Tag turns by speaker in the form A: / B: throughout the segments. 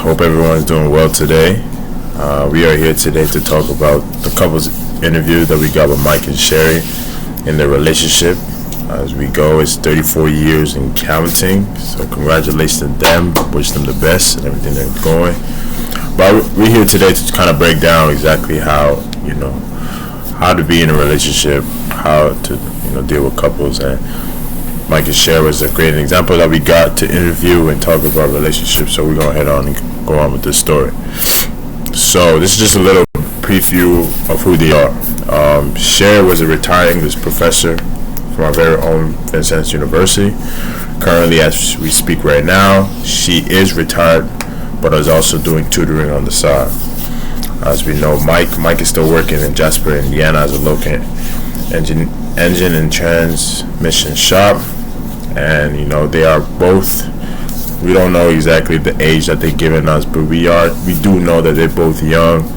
A: Hope everyone's doing well today. We are here today to talk about the couple's interview that we got with Mike and Sherry in their relationship. As we go, it's 34 years and counting. So congratulations to them. Wish them the best and everything they're going. But we're here today to kind of break down exactly how to be in a relationship, how to deal with couples, and Mike and Sherry was a great example that we got to interview and talk about relationships. So we're gonna head on and go on with this story. So this is just a little preview of who they are. Sherry was a retired English professor from our very own Vincennes University. Currently, as we speak right now, she is retired, but is also doing tutoring on the side. As we know, Mike is still working in Jasper, Indiana, as a local engine and transmission shop. And they are both, we don't know exactly the age that they're giving us, but we do know that they're both young,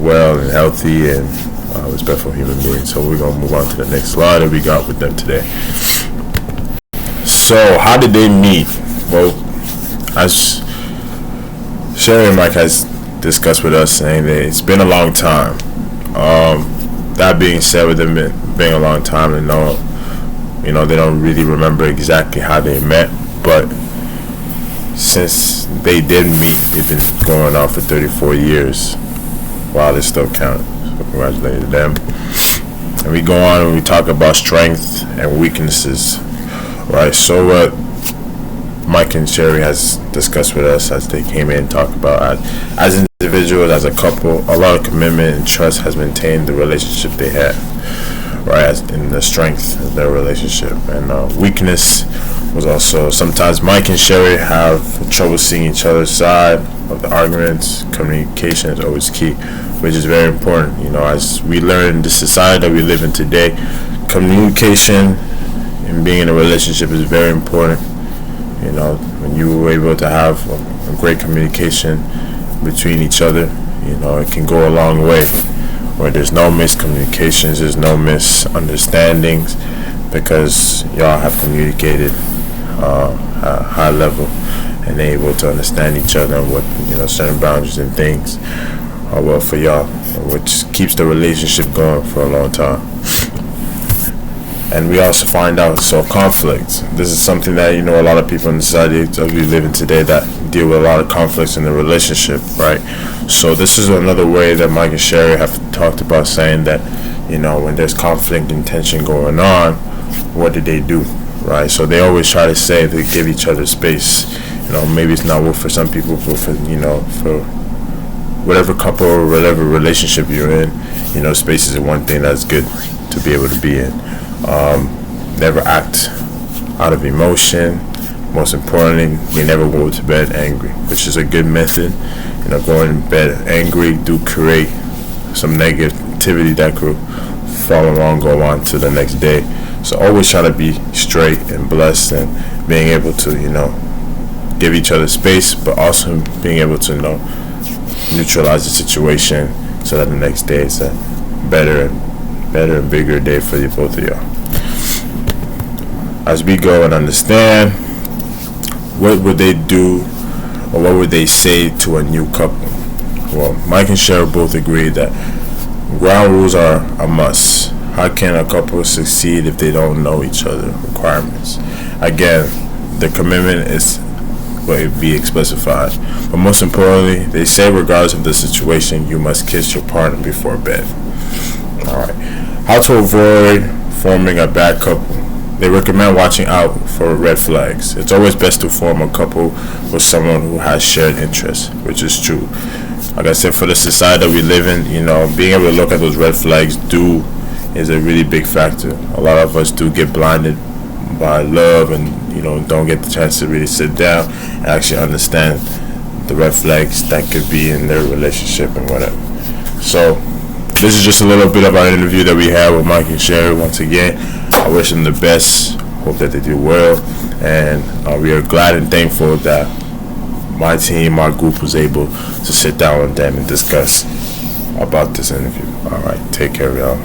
A: well and healthy and respectful human beings. So we're gonna move on to the next slide that we got with them today. So how did they meet? Well, as Sherry and Mike has discussed with us, saying that it's been a long time. That being said, with them being a long time, they they don't really remember exactly how they met, but since they did meet, they've been going on for 34 years while they still count. So congratulations to them. And we go on and we talk about strengths and weaknesses. Right, so what Mike and Sherry has discussed with us as they came in and talked about as individuals, as a couple, a lot of commitment and trust has maintained the relationship they had, right, as in the strength of their relationship. And weakness was also sometimes Mike and Sherry have trouble seeing each other's side of the arguments. Communication is always key, which is very important. As we learn in the society that we live in today, communication and being in a relationship is very important. When you were able to have a great communication between each other, it can go a long way. Where there's no miscommunications, there's no misunderstandings, because y'all have communicated at a high level and able to understand each other and what certain boundaries and things are well for y'all, which keeps the relationship going for a long time. And we also find out, conflict. This is something that, a lot of people in the society that we live in today that deal with a lot of conflicts in the relationship, right? So this is another way that Mike and Sherry have talked about, saying that, when there's conflict and tension going on, what did they do, right? So they always try to say they give each other space. Maybe it's not work for some people, but for whatever couple or whatever relationship you're in, space is one thing that's good to be able to be in. Never act out of emotion. Most importantly, we never go to bed angry, which is a good method. Going to bed angry do create some negativity that could fall along, go on to the next day. So always try to be straight and blessed, and being able to give each other space, but also being able to neutralize the situation so that the next day is a better and bigger day for the both of y'all. As we go and understand, what would they do, or what would they say to a new couple? Well, Mike and Sherry both agree that ground rules are a must. How can a couple succeed if they don't know each other's requirements? Again, the commitment is what it be specified. But most importantly, they say regardless of the situation, you must kiss your partner before bed. Alright. How to avoid forming a bad couple. They recommend watching out for red flags. It's always best to form a couple with someone who has shared interests, which is true. Like I said, for the society that we live in, being able to look at those red flags is a really big factor. A lot of us do get blinded by love and don't get the chance to really sit down and actually understand the red flags that could be in their relationship and whatever. So this is just a little bit of our interview that we had with Mike and Sherry. Once again, I wish them the best. Hope that they do well, and we are glad and thankful that my team, our group, was able to sit down with them and discuss about this interview. All right, take care, y'all.